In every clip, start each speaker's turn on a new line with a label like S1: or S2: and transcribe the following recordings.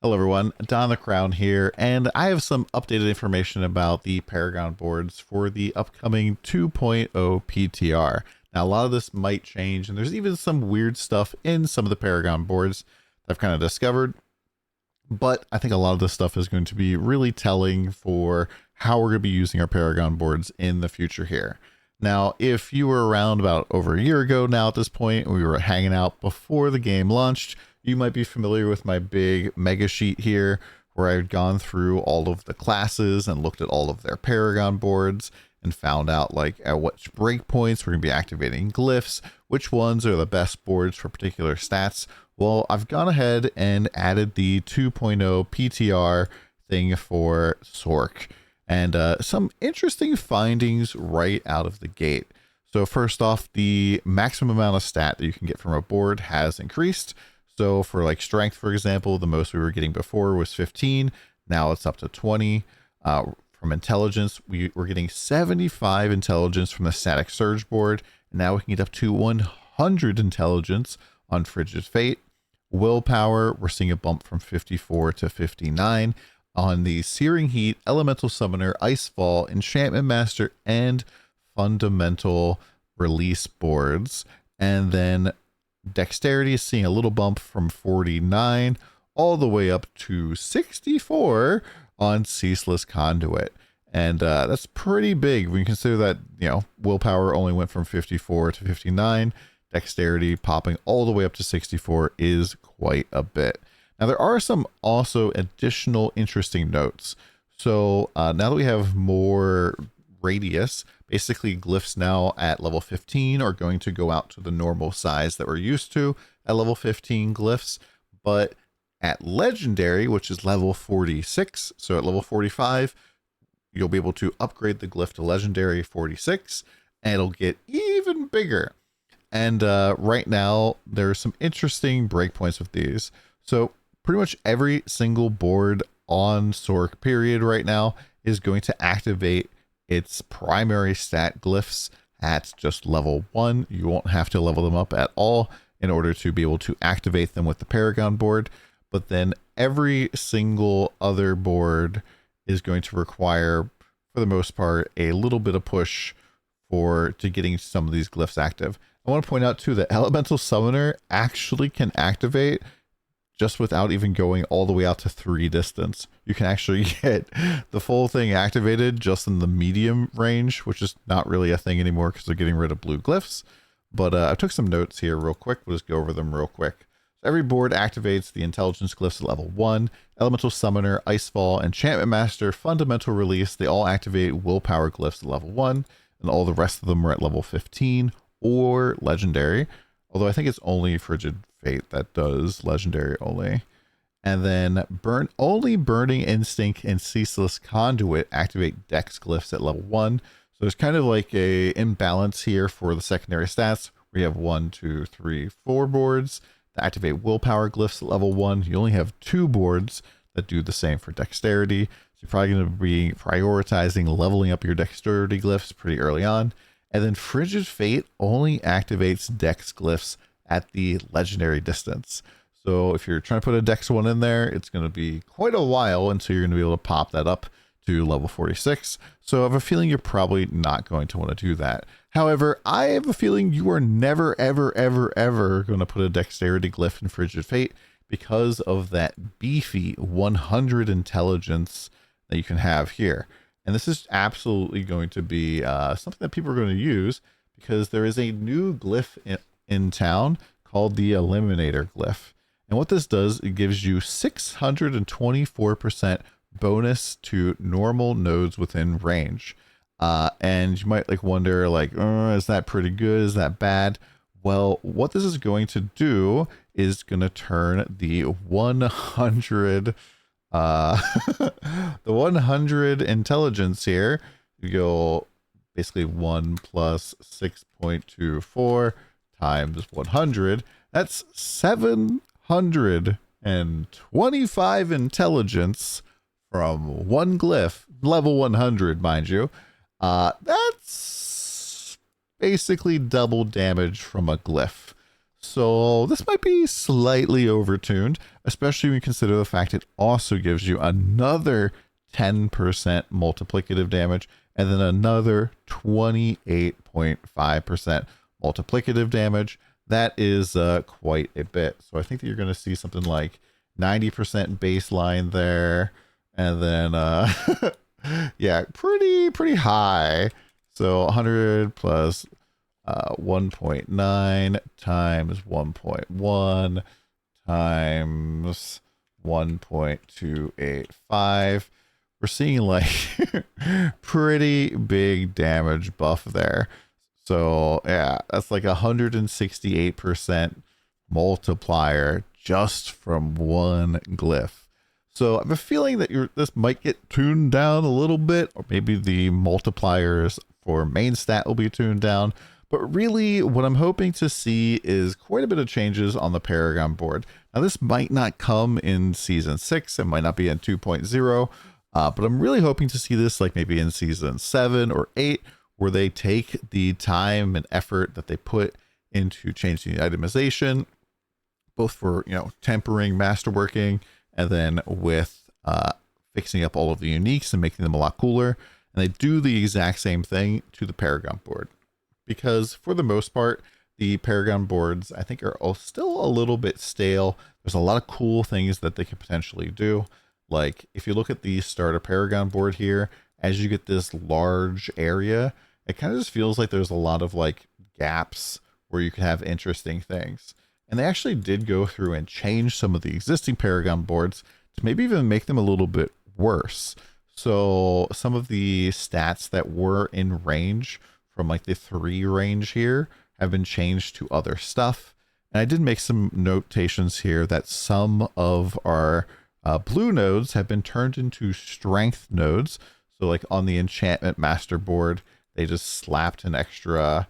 S1: Hello everyone, DonTheCrown here, and I have some updated information about the Paragon boards for the upcoming 2.0 PTR. Now a lot of this might change, and there's even some weird stuff in some of the Paragon boards that I've kind of discovered, but I think a lot of this stuff is going to be really telling for how we're going to be using our Paragon boards in the future here. Now, if you were around about over a year ago now at this point, we were hanging out before the game launched, you might be familiar with my big mega sheet here where I had gone through all of the classes and looked at all of their Paragon boards and found out like at which breakpoints we're going to be activating glyphs, which ones are the best boards for particular stats. Well, I've gone ahead and added the 2.0 PTR thing for Sork and some interesting findings right out of the gate. So first off, the maximum amount of stat that you can get from a board has increased. So for like strength, for example, the most we were getting before was 15. Now it's up to 20. From intelligence, we're getting 75 intelligence from the static surge board. And now we can get up to 100 intelligence on Frigid Fate. Willpower, we're seeing a bump from 54 to 59 on the Searing Heat, Elemental Summoner, Icefall, Enchantment Master, and Fundamental Release boards. And then Dexterity is seeing a little bump from 49 all the way up to 64 on Ceaseless Conduit. And that's pretty big when you consider that, you know, willpower only went from 54 to 59. Dexterity popping all the way up to 64 is quite a bit. Now, there are some also additional interesting notes. So now that we have more radius, basically glyphs now at level 15 are going to go out to the normal size that we're used to at level 15 glyphs, but at legendary, which is level 46, so at level 45 you'll be able to upgrade the glyph to legendary 46 and it'll get even bigger. And right now there are some interesting breakpoints with these. So pretty much every single board on Sork period right now is going to activate its primary stat glyphs at just level 1. You won't have to level them up at all in order to be able to activate them with the Paragon board. But then every single other board is going to require, for the most part, a little bit of push to getting some of these glyphs active. I want to point out too that Elemental Summoner actually can activate just without even going all the way out to 3 distance. You can actually get the full thing activated just in the medium range, which is not really a thing anymore because they're getting rid of blue glyphs. But I took some notes here real quick. We'll just go over them real quick. So every board activates the intelligence glyphs at level 1. Elemental Summoner, Icefall, Enchantment Master, Fundamental Release, they all activate willpower glyphs at level 1. And all the rest of them are at level 15 or legendary. Although I think it's only Frigid Fate that does legendary only. And then Burning Instinct and Ceaseless Conduit activate Dex glyphs at level 1. So there's kind of like a imbalance here for the secondary stats. We have 1, 2, 3, 4 boards that activate willpower glyphs at level 1. You only have 2 boards that do the same for dexterity. So you're probably going to be prioritizing leveling up your dexterity glyphs pretty early on. And then Frigid Fate only activates Dex glyphs at the legendary distance. So if you're trying to put a Dex 1 in there, it's going to be quite a while until you're going to be able to pop that up to level 46. So I have a feeling you're probably not going to want to do that. However, I have a feeling you are never, ever, ever, ever going to put a dexterity glyph in Frigid Fate because of that beefy 100 intelligence that you can have here. And this is absolutely going to be something that people are going to use because there is a new glyph in town called the Eliminator glyph. And what this does, it gives you 624% bonus to normal nodes within range. And you might like wonder like, is that pretty good? Is that bad? Well, what this is going to do is going to turn the 100 the 100 intelligence here. You go basically 1 plus 6.24 times 100. That's 725 intelligence from one glyph, level 100, mind you. That's basically double damage from a glyph. So this might be slightly overtuned, especially when you consider the fact it also gives you another 10% multiplicative damage and then another 28.5% multiplicative damage. That is quite a bit. So I think that you're going to see something like 90% baseline there, and then yeah, pretty high. So 100 plus 1.9 times 1.1 times 1.285. We're seeing like pretty big damage buff there. So yeah, that's like 168% multiplier just from one glyph. So I have a feeling that this might get tuned down a little bit, or maybe the multipliers for main stat will be tuned down. But really, what I'm hoping to see is quite a bit of changes on the Paragon board. Now, this might not come in Season 6. It might not be in 2.0. But I'm really hoping to see this like maybe in Season 7 or 8, where they take the time and effort that they put into changing the itemization, both for, tempering, masterworking, and then with fixing up all of the uniques and making them a lot cooler. And they do the exact same thing to the Paragon board. Because for the most part, the Paragon boards, I think, are still a little bit stale. There's a lot of cool things that they could potentially do. Like, if you look at the starter Paragon board here, as you get this large area, it kind of just feels like there's a lot of, like, gaps where you could have interesting things. And they actually did go through and change some of the existing Paragon boards to maybe even make them a little bit worse. So some of the stats that were in range from like the 3 range here have been changed to other stuff. And I did make some notations here that some of our blue nodes have been turned into strength nodes. So like on the enchantment master board, they just slapped an extra,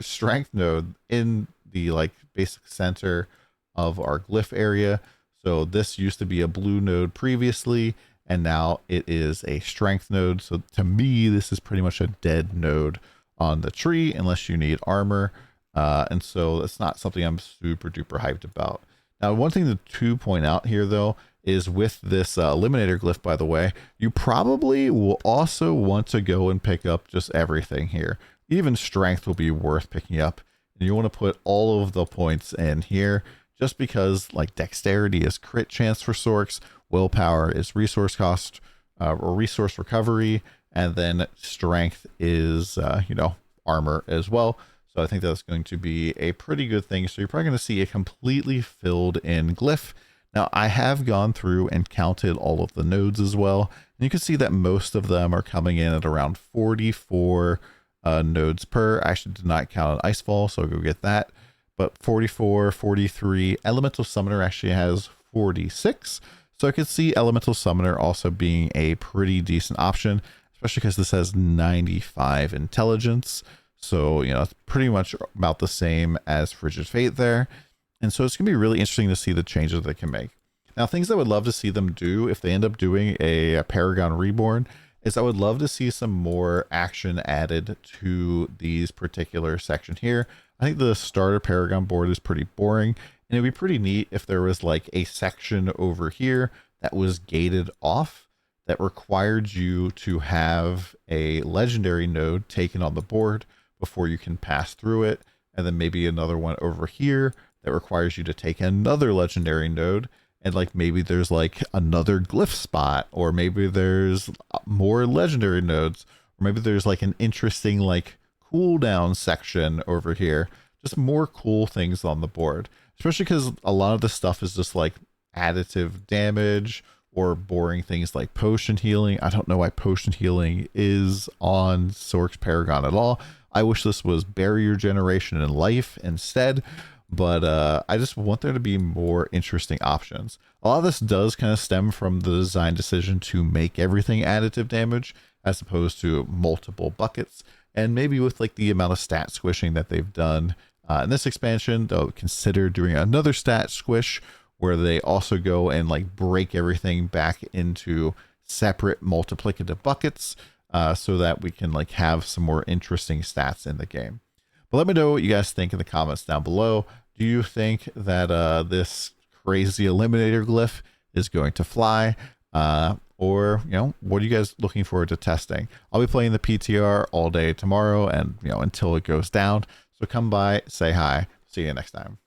S1: strength node in the like basic center of our glyph area. So this used to be a blue node previously, and now it is a strength node. So to me, this is pretty much a dead node on the tree unless you need armor. And so that's not something I'm super duper hyped about. Now, one thing to point out here, though, is with this eliminator glyph, by the way, you probably will also want to go and pick up just everything here. Even strength will be worth picking up. And you want to put all of the points in here, just because like dexterity is crit chance for Sorks, willpower is resource cost or resource recovery, and then strength is, armor as well. So I think that's going to be a pretty good thing. So you're probably going to see a completely filled in glyph. Now, I have gone through and counted all of the nodes as well. And you can see that most of them are coming in at around 44 nodes per. I actually did not count an Icefall, so I'll go get that. But 44, 43, Elemental Summoner actually has 46. So I could see Elemental Summoner also being a pretty decent option, especially because this has 95 intelligence. So, it's pretty much about the same as Frigid Fate there. And so it's going to be really interesting to see the changes they can make. Now, things I would love to see them do if they end up doing a Paragon Reborn is I would love to see some more action added to these particular section here. I think the starter Paragon board is pretty boring, and it'd be pretty neat if there was like a section over here that was gated off that required you to have a legendary node taken on the board before you can pass through it. And then maybe another one over here that requires you to take another legendary node. And like maybe there's like another glyph spot, or maybe there's more legendary nodes, or maybe there's like an interesting like cooldown section over here. Just more cool things on the board, especially because a lot of the stuff is just like additive damage or boring things like potion healing. I don't know why potion healing is on Sork's Paragon at all. I wish this was barrier generation and life instead, but I just want there to be more interesting options. A lot of this does kind of stem from the design decision to make everything additive damage as opposed to multiple buckets. And maybe with like the amount of stat squishing that they've done in this expansion, they'll consider doing another stat squish where they also go and like break everything back into separate multiplicative buckets so that we can like have some more interesting stats in the game. But let me know what you guys think in the comments down below. Do you think that this crazy eliminator glyph is going to fly? Or, you know, what are you guys looking forward to testing? I'll be playing the PTR all day tomorrow and, you know, until it goes down. So come by, say hi. See you next time.